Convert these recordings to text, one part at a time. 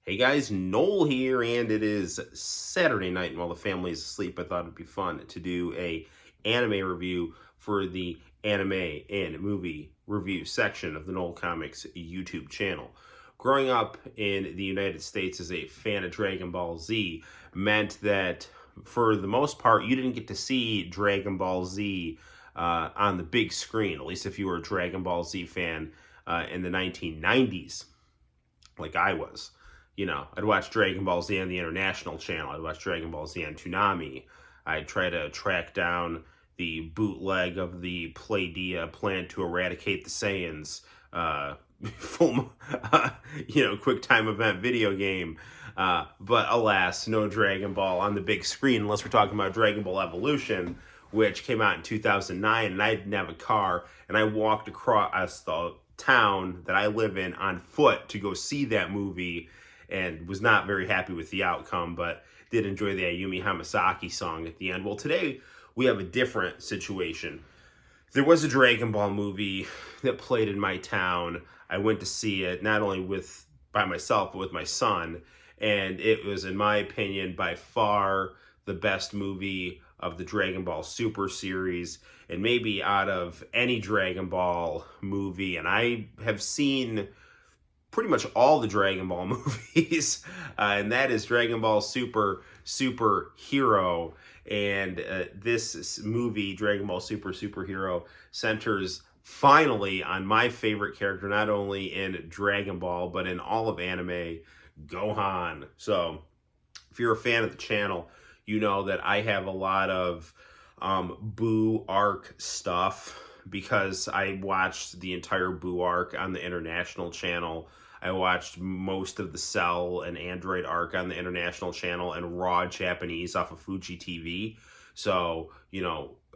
Hey guys, Noel here, and it is Saturday night, and while the family is asleep, I thought it'd be fun to do a anime review for the anime and movie review section of the Noel Comics YouTube channel. Growing up in the United States as a fan of Dragon Ball Z meant that for the most part, you didn't get to see Dragon Ball Z on the big screen, at least if you were a Dragon Ball Z fan in the 1990s, like I was. I'd watch Dragon Ball Z on the International Channel. I'd watch Dragon Ball Z on Toonami. I'd try to track down the bootleg of the Playdia Plan to Eradicate the Saiyans full, quick time event video game. But alas, no Dragon Ball on the big screen unless we're talking about Dragon Ball Evolution, which came out in 2009, and I didn't have a car, and I walked across the town that I live in on foot to go see that movie, and was not very happy with the outcome, but did enjoy the Ayumi Hamasaki song at the end. Well, today we have a different situation. There was a Dragon Ball movie that played in my town. I went to see it, not only by myself, but with my son, and it was, in my opinion, by far the best movie of the Dragon Ball Super series, and maybe out of any Dragon Ball movie. And I have seen pretty much all the Dragon Ball movies, and that is Dragon Ball Super Hero. And this movie, Dragon Ball Super Hero, centers finally on my favorite character, not only in Dragon Ball, but in all of anime, Gohan. So if you're a fan of the channel, you know that I have a lot of Boo arc stuff because I watched the entire Boo arc on the International Channel. I watched most of the Cell and Android arc on the International Channel and raw Japanese off of Fuji TV. So,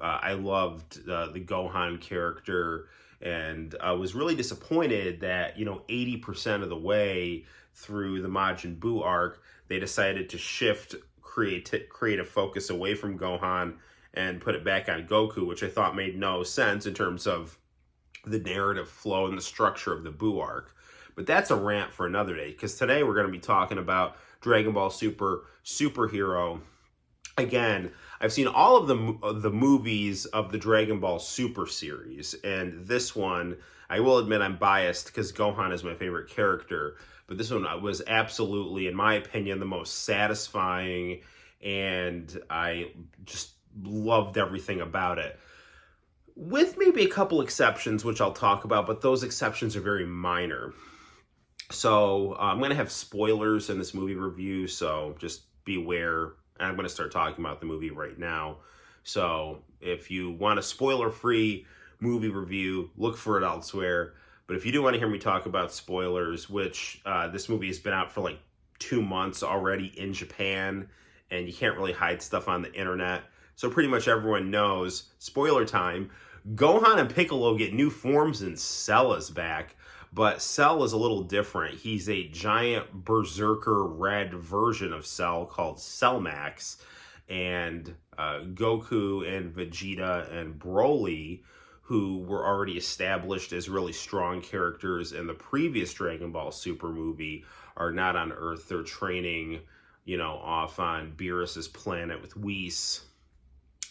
I loved the Gohan character, and I was really disappointed that, 80% of the way through the Majin Buu arc, they decided to shift creative focus away from Gohan and put it back on Goku, which I thought made no sense in terms of the narrative flow and the structure of the Buu arc. But that's a rant for another day, because today we're going to be talking about Dragon Ball Superhero. Again, I've seen all of the movies of the Dragon Ball Super series, and this one, I will admit I'm biased because Gohan is my favorite character, but this one was absolutely, in my opinion, the most satisfying, and I just loved everything about it. With maybe a couple exceptions, which I'll talk about, but those exceptions are very minor. So I'm going to have spoilers in this movie review, so just be aware. And I'm going to start talking about the movie right now. So if you want a spoiler-free movie review, look for it elsewhere. But if you do want to hear me talk about spoilers, which this movie has been out for like 2 months already in Japan, and you can't really hide stuff on the internet, so pretty much everyone knows, spoiler time, Gohan and Piccolo get new forms and Cell is back. But Cell is a little different. He's a giant berserker red version of Cell called Cellmax. And Goku and Vegeta and Broly, who were already established as really strong characters in the previous Dragon Ball Super movie, are not on Earth. They're training, off on Beerus's planet with Whis.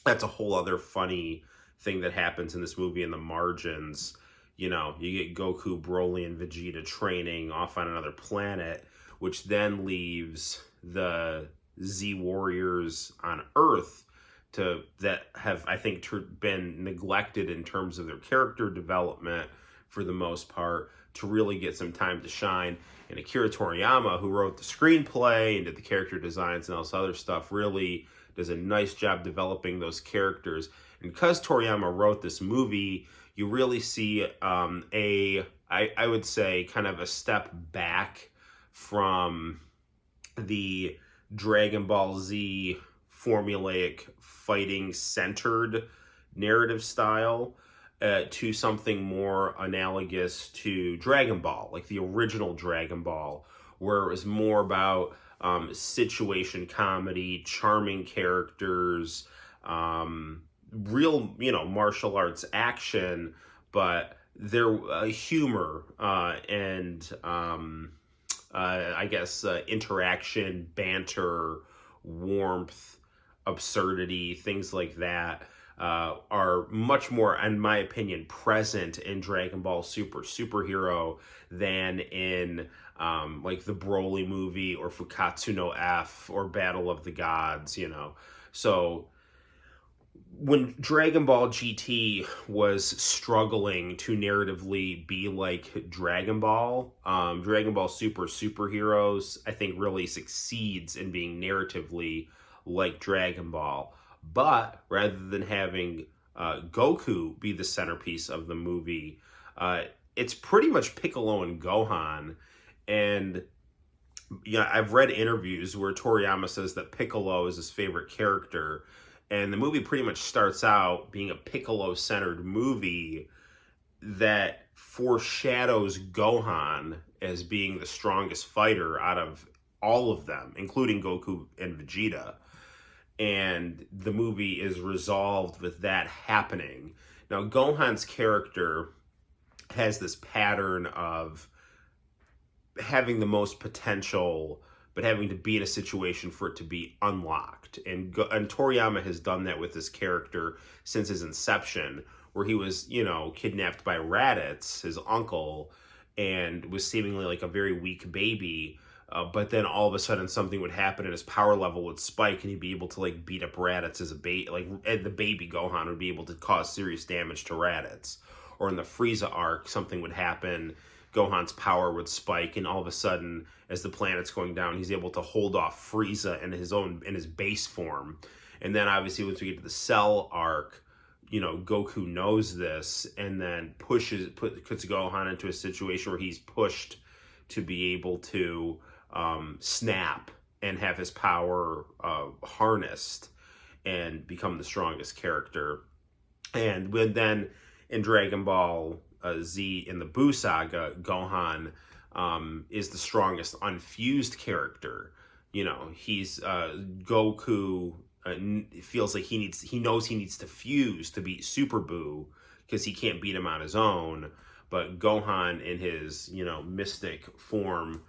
That's a whole other funny thing that happens in this movie in the margins. You get Goku, Broly, and Vegeta training off on another planet, which then leaves the Z Warriors on Earth that have, I think, been neglected in terms of their character development for the most part, to really get some time to shine. And Akira Toriyama, who wrote the screenplay and did the character designs and all this other stuff, really does a nice job developing those characters. And because Toriyama wrote this movie, you really see I would say, kind of a step back from the Dragon Ball Z formulaic fighting-centered narrative style to something more analogous to Dragon Ball, like the original Dragon Ball, where it was more about situation comedy, charming characters, real, martial arts action, but there humor and I guess, interaction, banter, warmth, absurdity, things like that are much more, in my opinion, present in Dragon Ball Super Superhero than in like the Broly movie or Fukatsu no F or Battle of the Gods, you know. So when Dragon Ball GT was struggling to narratively be like Dragon Ball Super Superheroes, I think really succeeds in being narratively like Dragon Ball. But rather than having Goku be the centerpiece of the movie, it's pretty much Piccolo and Gohan. And yeah, I've read interviews where Toriyama says that Piccolo is his favorite character, and the movie pretty much starts out being a Piccolo-centered movie that foreshadows Gohan as being the strongest fighter out of all of them, including Goku and Vegeta. And the movie is resolved with that happening. Now, Gohan's character has this pattern of having the most potential, but having to be in a situation for it to be unlocked. And Toriyama has done that with this character since his inception, where he was, you know, kidnapped by Raditz, his uncle, and was seemingly like a very weak baby. But then all of a sudden something would happen and his power level would spike and he'd be able to like beat up Raditz as a baby. Like the baby Gohan would be able to cause serious damage to Raditz. Or in the Frieza arc, something would happen, Gohan's power would spike, and all of a sudden, as the planet's going down, he's able to hold off Frieza in his base form. And then obviously once we get to the Cell arc, you know, Goku knows this and then puts Gohan into a situation where he's pushed to be able to snap and have his power harnessed and become the strongest character. And then in Dragon Ball Z in the Buu saga, Gohan is the strongest unfused character. You know, he's Goku feels like he knows he needs to fuse to beat Super Buu because he can't beat him on his own. But Gohan in his, you know, mystic form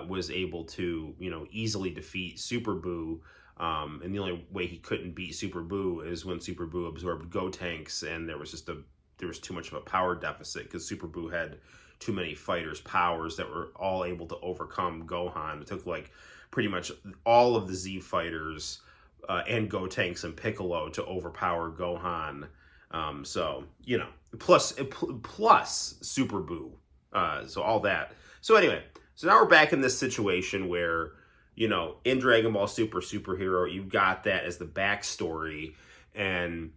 was able to, you know, easily defeat Super Buu. And the only way he couldn't beat Super Buu is when Super Buu absorbed Gotenks, and there was too much of a power deficit because Super Buu had too many fighters' powers that were all able to overcome Gohan. It took like pretty much all of the Z fighters and Gotenks and Piccolo to overpower Gohan. So, you know, plus Super Buu. So all that. So anyway, so now we're back in this situation where, you know, in Dragon Ball Super Superhero, you've got that as the backstory. And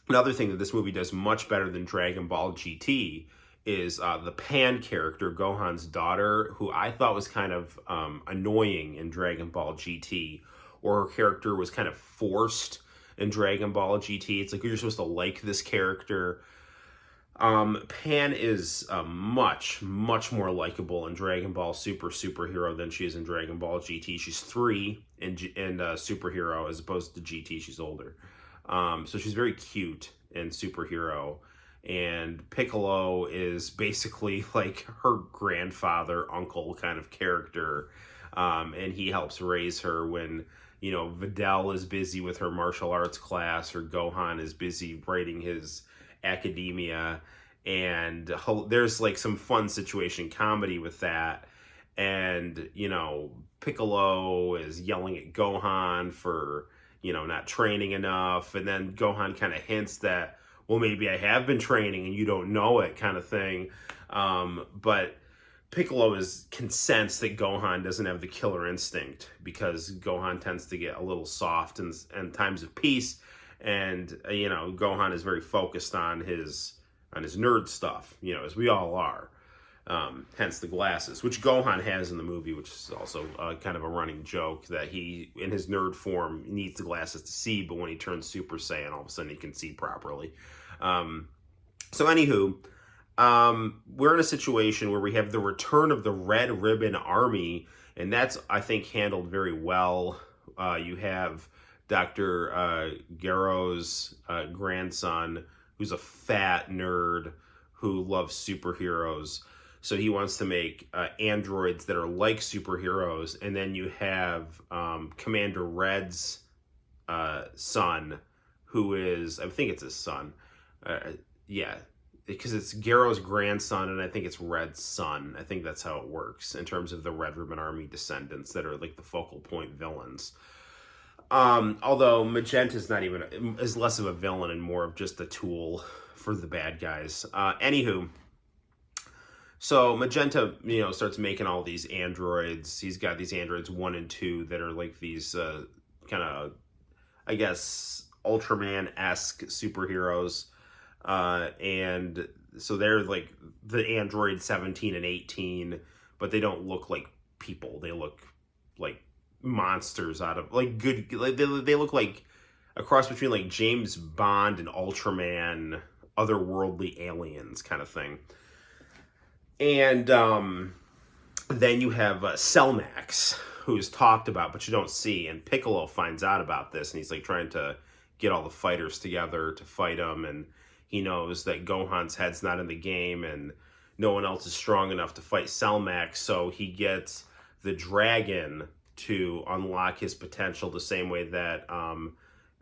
another thing that this movie does much better than Dragon Ball GT is the Pan character, Gohan's daughter, who I thought was kind of annoying in Dragon Ball GT, or her character was kind of forced in Dragon Ball GT. It's like you're supposed to like this character. Pan is much more likable in Dragon Ball Super Superhero than she is in Dragon Ball GT. She's 3 in Superhero as opposed to GT. She's older. So she's very cute in Superhero. And Piccolo is basically like her grandfather, uncle kind of character. And he helps raise her when, you know, Videl is busy with her martial arts class, or Gohan is busy writing his academia. And there's like some fun situation comedy with that. And, you know, Piccolo is yelling at Gohan for, you know, not training enough. And then Gohan kind of hints that, well, maybe I have been training and you don't know it, kind of thing. But Piccolo consents that Gohan doesn't have the killer instinct, because Gohan tends to get a little soft in times of peace. And, you know, Gohan is very focused on his nerd stuff, you know, as we all are. Hence the glasses, which Gohan has in the movie, which is also kind of a running joke, that he, in his nerd form, needs the glasses to see, but when he turns Super Saiyan, all of a sudden he can see properly. So anywho, we're in a situation where we have the return of the Red Ribbon Army, and that's, I think, handled very well. You have Dr. Gero's grandson, who's a fat nerd who loves superheroes. So he wants to make androids that are like superheroes. And then you have Commander Red's son, who is, I think it's his son. Yeah, because it's Garrow's grandson, and I think it's Red's son. I think that's how it works in terms of the Red Ribbon Army descendants that are like the focal point villains. Although Magenta's not even is less of a villain and more of just a tool for the bad guys. Anywho, so Magenta, starts making all these androids. He's got these androids 1 and 2 that are like these kind of, I guess, Ultraman-esque superheroes. And so they're like the android 17 and 18, but they don't look like people. They look like monsters out of like good, like they look like a cross between like James Bond and Ultraman, otherworldly aliens kind of thing. And then you have Cellmax, who's talked about but you don't see, and Piccolo finds out about this, and he's like trying to get all the fighters together to fight him, and he knows that Gohan's head's not in the game and no one else is strong enough to fight Cellmax, so he gets the dragon to unlock his potential the same way that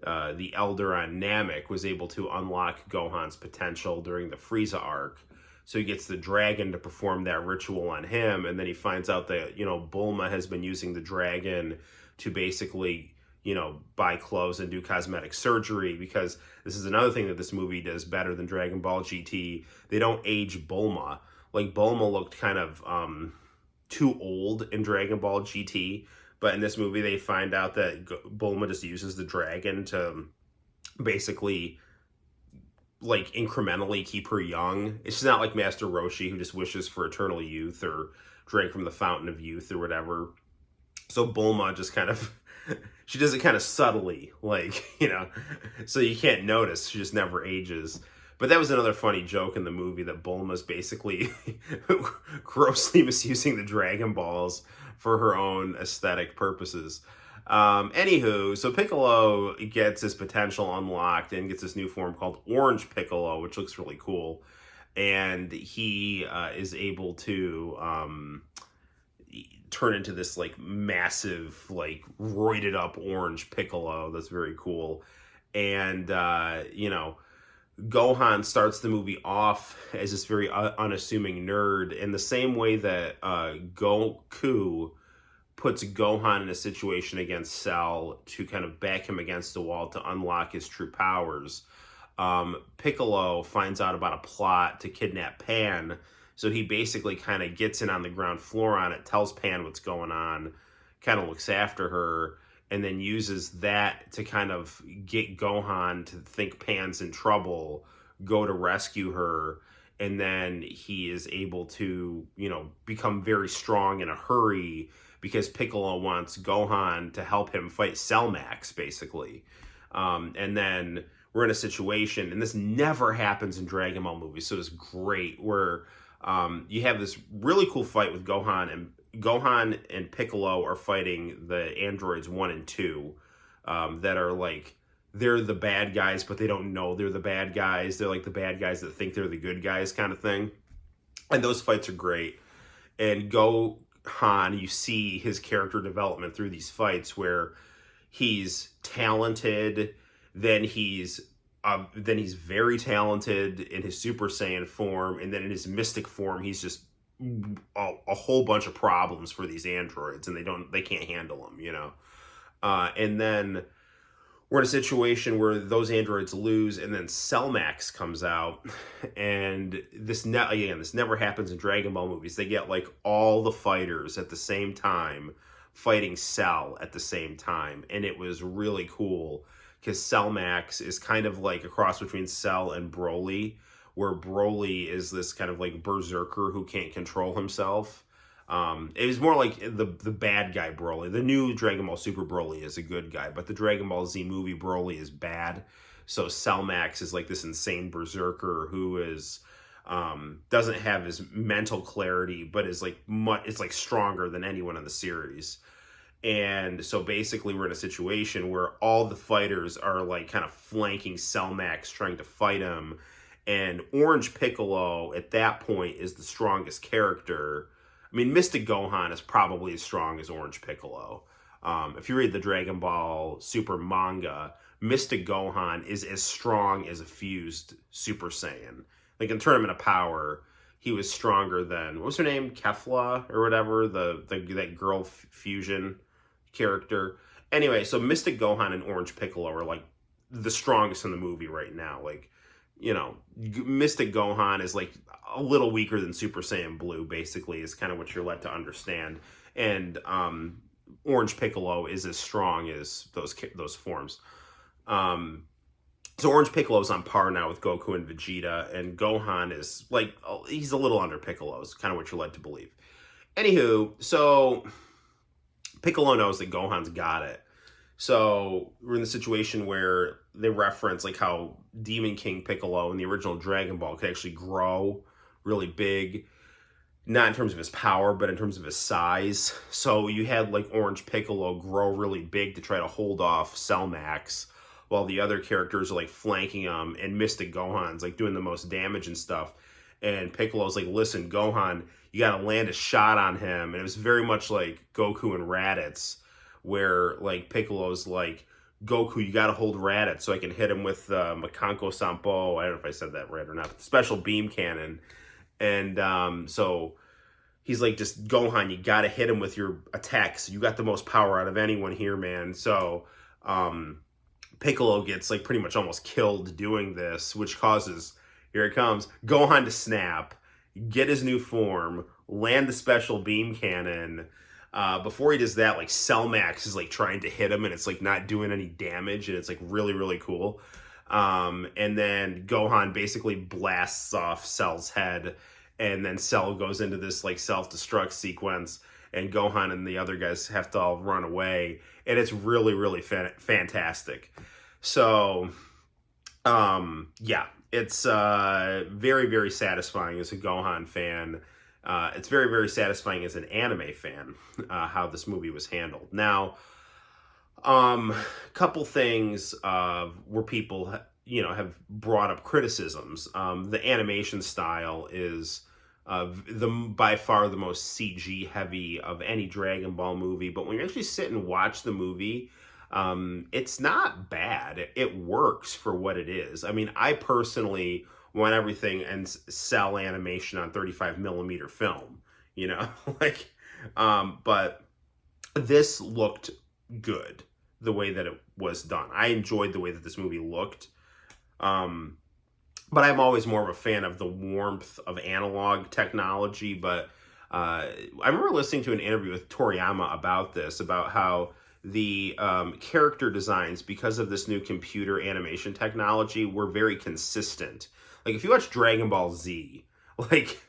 the Elder on Namek was able to unlock Gohan's potential during the Frieza arc. So he gets the dragon to perform that ritual on him, and then he finds out that, Bulma has been using the dragon to basically, buy clothes and do cosmetic surgery, because this is another thing that this movie does better than Dragon Ball GT. They don't age Bulma. Like, Bulma looked kind of too old in Dragon Ball GT, but in this movie they find out that Bulma just uses the dragon to basically like incrementally keep her young. It's just not like Master Roshi, who just wishes for eternal youth or drank from the fountain of youth or whatever. So Bulma just kind of, she does it kind of subtly, like, so you can't notice. She just never ages. But that was another funny joke in the movie, that Bulma's basically grossly misusing the Dragon Balls for her own aesthetic purposes. Anywho, so Piccolo gets his potential unlocked and gets this new form called Orange Piccolo, which looks really cool. And he is able to turn into this like massive, like roided up orange Piccolo. That's very cool. And, Gohan starts the movie off as this very unassuming nerd, in the same way that Goku puts Gohan in a situation against Cell to kind of back him against the wall to unlock his true powers. Piccolo finds out about a plot to kidnap Pan, so he basically kind of gets in on the ground floor on it, tells Pan what's going on, kind of looks after her, and then uses that to kind of get Gohan to think Pan's in trouble, go to rescue her, and then he is able to, become very strong in a hurry, because Piccolo wants Gohan to help him fight Cellmax, basically. And then we're in a situation, and this never happens in Dragon Ball movies, so it's great, where you have this really cool fight with Gohan and Piccolo are fighting the androids 1 and 2 that are like, they're the bad guys, but they don't know they're the bad guys. They're like the bad guys that think they're the good guys kind of thing. And those fights are great. And Gohan, you see his character development through these fights, where he's talented, then he's very talented in his Super Saiyan form, and then in his Mystic form, he's just a whole bunch of problems for these androids, and they can't handle them, and then we're in a situation where those androids lose, and then Cellmax comes out, and this never happens in Dragon Ball movies. They get like all the fighters at the same time fighting Cell at the same time, and it was really cool, because Cellmax is kind of like a cross between Cell and Broly, where Broly is this kind of like berserker who can't control himself. It was more like the bad guy Broly. The new Dragon Ball Super Broly is a good guy, but the Dragon Ball Z movie Broly is bad. So Cellmax is like this insane berserker who is doesn't have his mental clarity, but is like it's like stronger than anyone in the series. And so basically we're in a situation where all the fighters are like kind of flanking Cellmax, trying to fight him. And Orange Piccolo at that point is the strongest character. I mean, Mystic Gohan is probably as strong as Orange Piccolo. If you read the Dragon Ball Super manga, Mystic Gohan is as strong as a fused Super Saiyan. Like in Tournament of Power, he was stronger than, what was her name? Kefla or whatever, that girl fusion character. Anyway, so Mystic Gohan and Orange Piccolo are like the strongest in the movie right now. Like, you know, Mystic Gohan is like a little weaker than Super Saiyan Blue, basically, is kind of what you're led to understand. And Orange Piccolo is as strong as those forms. So Orange Piccolo's on par now with Goku and Vegeta, and Gohan is like, he's a little under Piccolo, is kind of what you're led to believe. Anywho, so Piccolo knows that Gohan's got it. So we're in the situation where they reference like how Demon King Piccolo in the original Dragon Ball could actually grow really big, not in terms of his power, but in terms of his size. So you had like Orange Piccolo grow really big to try to hold off Cell Max, while the other characters are like flanking him, and Mystic Gohan's like doing the most damage and stuff. And Piccolo's like, listen, Gohan, you gotta land a shot on him. And it was very much like Goku and Raditz, where like Piccolo's like, Goku, you gotta hold Raditz so I can hit him with Makanko Sampo. I don't know if I said that right or not, but the special beam cannon. And so he's like, just Gohan, you gotta hit him with your attacks. You got the most power out of anyone here, man. So Piccolo gets like pretty much almost killed doing this, which causes, here it comes, Gohan to snap, get his new form, land the special beam cannon. Before he does that, like Cell Max is like trying to hit him, and it's like not doing any damage, and it's like really, really cool. And then Gohan basically blasts off Cell's head, and then Cell goes into this like self-destruct sequence, and Gohan and the other guys have to all run away, and it's really, really fantastic. So, yeah, it's very, very satisfying as a Gohan fan. It's very, very satisfying as an anime fan, how this movie was handled. Now, couple things where people, you know, have brought up criticisms. The animation style is by far the most CG heavy of any Dragon Ball movie. But when you actually sit and watch the movie, it's not bad. It works for what it is. I mean, I personally want everything and sell animation on 35 millimeter film, you know, like, but this looked good the way that it was done. I enjoyed the way that this movie looked. But I'm always more of a fan of the warmth of analog technology. But I remember listening to an interview with Toriyama about this, about how the character designs, because of this new computer animation technology, were very consistent. Like if you watch Dragon Ball Z, like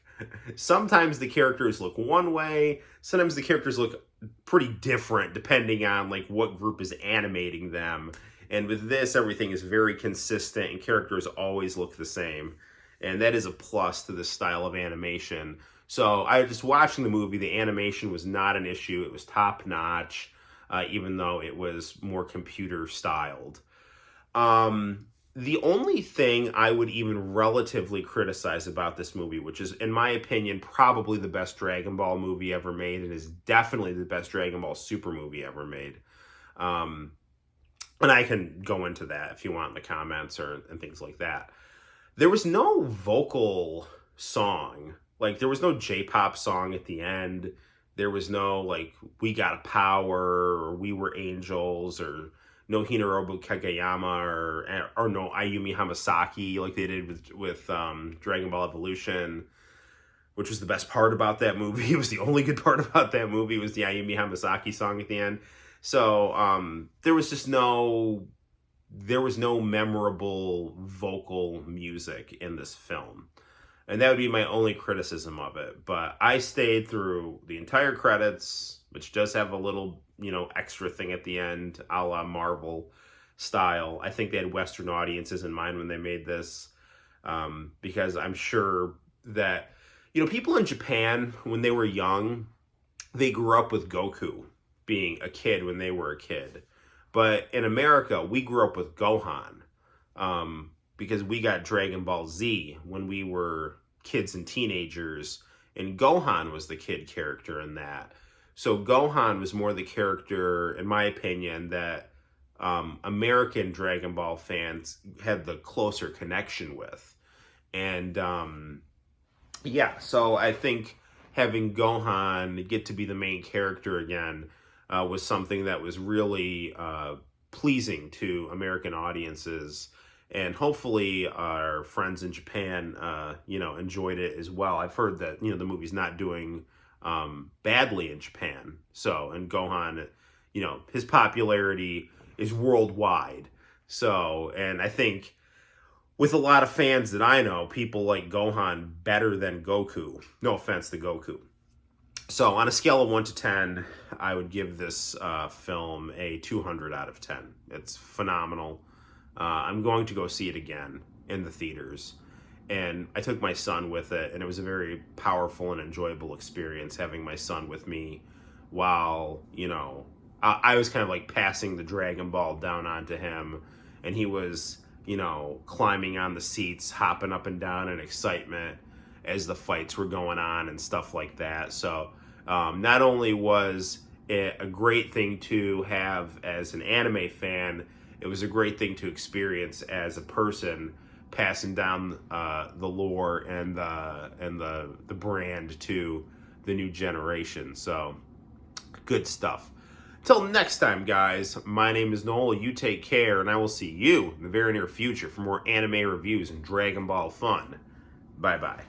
sometimes the characters look one way, sometimes the characters look pretty different depending on like what group is animating them. And with this, everything is very consistent and characters always look the same. And that is a plus to this style of animation. So I was just watching the movie, the animation was not an issue. It was top notch, even though it was more computer styled. The only thing I would even relatively criticize about this movie, which is, in my opinion, probably the best Dragon Ball movie ever made, and is definitely the best Dragon Ball Super movie ever made. And I can go into that if you want in the comments and things like that. There was no vocal song. Like, there was no J-pop song at the end. There was no, like, We Got a Power, or We Were Angels, or no Hinorobu Kageyama, or no Ayumi Hamasaki, like they did with Dragon Ball Evolution, which was the best part about that movie. It was the only good part about that movie, was the Ayumi Hamasaki song at the end. So there was no memorable vocal music in this film. And that would be my only criticism of it. But I stayed through the entire credits, which does have a little, you know, extra thing at the end, a la Marvel style. I think they had Western audiences in mind when they made this, because I'm sure that, you know, people in Japan, when they were young, they grew up with Goku being a kid when they were a kid. But in America, we grew up with Gohan. because we got Dragon Ball Z when we were kids and teenagers, and Gohan was the kid character in that. So Gohan was more the character, in my opinion, that American Dragon Ball fans had the closer connection with. And yeah, so I think having Gohan get to be the main character again was something that was really pleasing to American audiences. And hopefully our friends in Japan, enjoyed it as well. I've heard that, the movie's not doing badly in Japan. So, and Gohan, his popularity is worldwide. So, and I think with a lot of fans that I know, people like Gohan better than Goku. No offense to Goku. So on a scale of 1 to 10, I would give this film a 200 out of 10. It's phenomenal. I'm going to go see it again in the theaters. And I took my son with it, and it was a very powerful and enjoyable experience having my son with me while, I was kind of like passing the Dragon Ball down onto him, and he was, climbing on the seats, hopping up and down in excitement as the fights were going on and stuff like that. So not only was it a great thing to have as an anime fan, it was a great thing to experience as a person passing down the lore and the brand to the new generation. So good stuff. Till next time, guys, my name is Noel. You take care, and I will see you in the very near future for more anime reviews and Dragon Ball fun. Bye-bye.